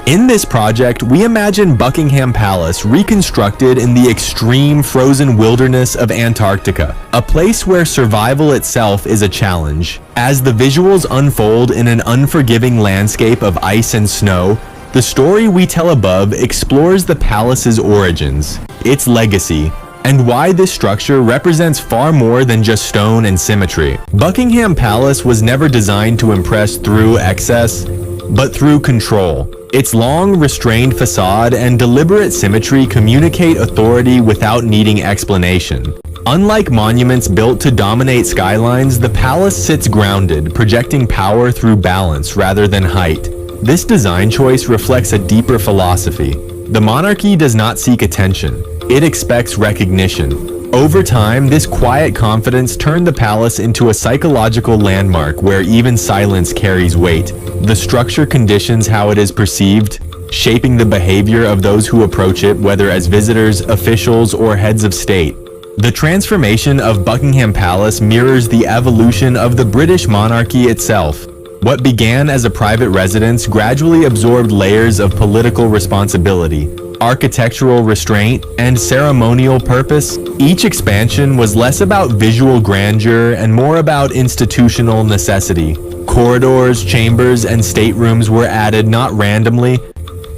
In this project, we imagine Buckingham Palace reconstructed in the extreme frozen wilderness of Antarctica, a place where survival itself is a challenge. As the visuals unfold in an unforgiving landscape of ice and snow, the story we tell above explores the palace's origins, its legacy, and why this structure represents far more than just stone and symmetry. Buckingham Palace was never designed to impress through excess, but through control. Its long, restrained facade and deliberate symmetry communicate authority without needing explanation. Unlike monuments built to dominate skylines, the palace sits grounded, projecting power through balance rather than height. This design choice reflects a deeper philosophy. The monarchy does not seek attention. It expects recognition. Over time, this quiet confidence turned the palace into a psychological landmark where even silence carries weight. The structure conditions how it is perceived, shaping the behavior of those who approach it, whether as visitors, officials, or heads of state. The transformation of Buckingham Palace mirrors the evolution of the British monarchy itself. What began as a private residence gradually absorbed layers of political responsibility, architectural restraint, and ceremonial purpose. Each expansion was less about visual grandeur and more about institutional necessity. Corridors, chambers, and staterooms were added not randomly,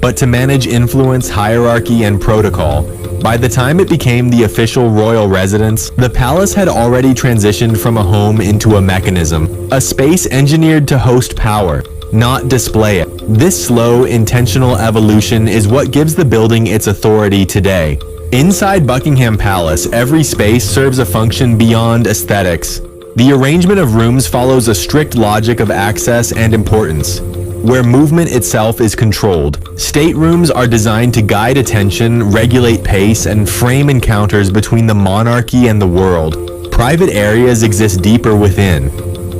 but to manage influence, hierarchy, and protocol. By the time it became the official royal residence, the palace had already transitioned from a home into a mechanism, a space engineered to host power, not display it. This slow, intentional evolution is what gives the building its authority today. Inside Buckingham Palace, every space serves a function beyond aesthetics. The arrangement of rooms follows a strict logic of access and importance, where movement itself is controlled. Staterooms are designed to guide attention, regulate pace, and frame encounters between the monarchy and the world. Private areas exist deeper within,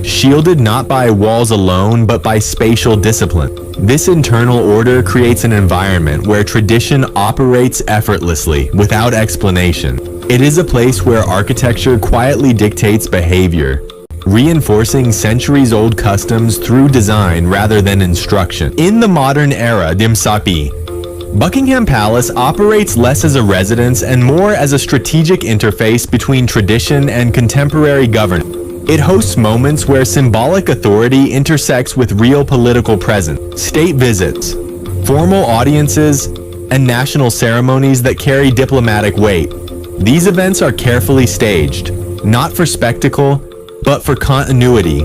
shielded not by walls alone, but by spatial discipline. This internal order creates an environment where tradition operates effortlessly, without explanation. It is a place where architecture quietly dictates behavior, reinforcing centuries-old customs through design rather than instruction. In the modern era, Buckingham Palace operates less as a residence and more as a strategic interface between tradition and contemporary governance. It hosts moments where symbolic authority intersects with real political presence. State visits, formal audiences, and national ceremonies that carry diplomatic weight. These events are carefully staged, not for spectacle, but for continuity.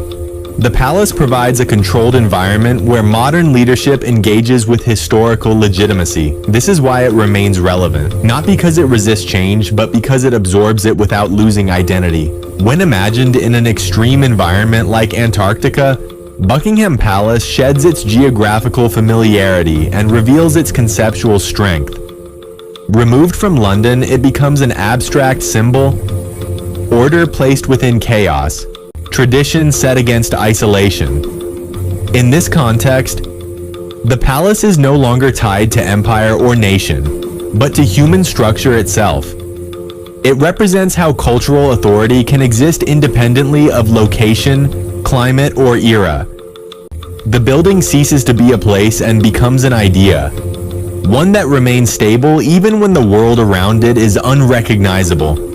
The palace provides a controlled environment where modern leadership engages with historical legitimacy. This is why it remains relevant, not because it resists change, but because it absorbs it without losing identity. When imagined in an extreme environment like Antarctica, Buckingham Palace sheds its geographical familiarity and reveals its conceptual strength. Removed from London, it becomes an abstract symbol, order placed within chaos, tradition set against isolation. In this context, the palace is no longer tied to empire or nation, but to human structure itself. It represents how cultural authority can exist independently of location, climate, or era. The building ceases to be a place and becomes an idea, one that remains stable even when the world around it is unrecognizable.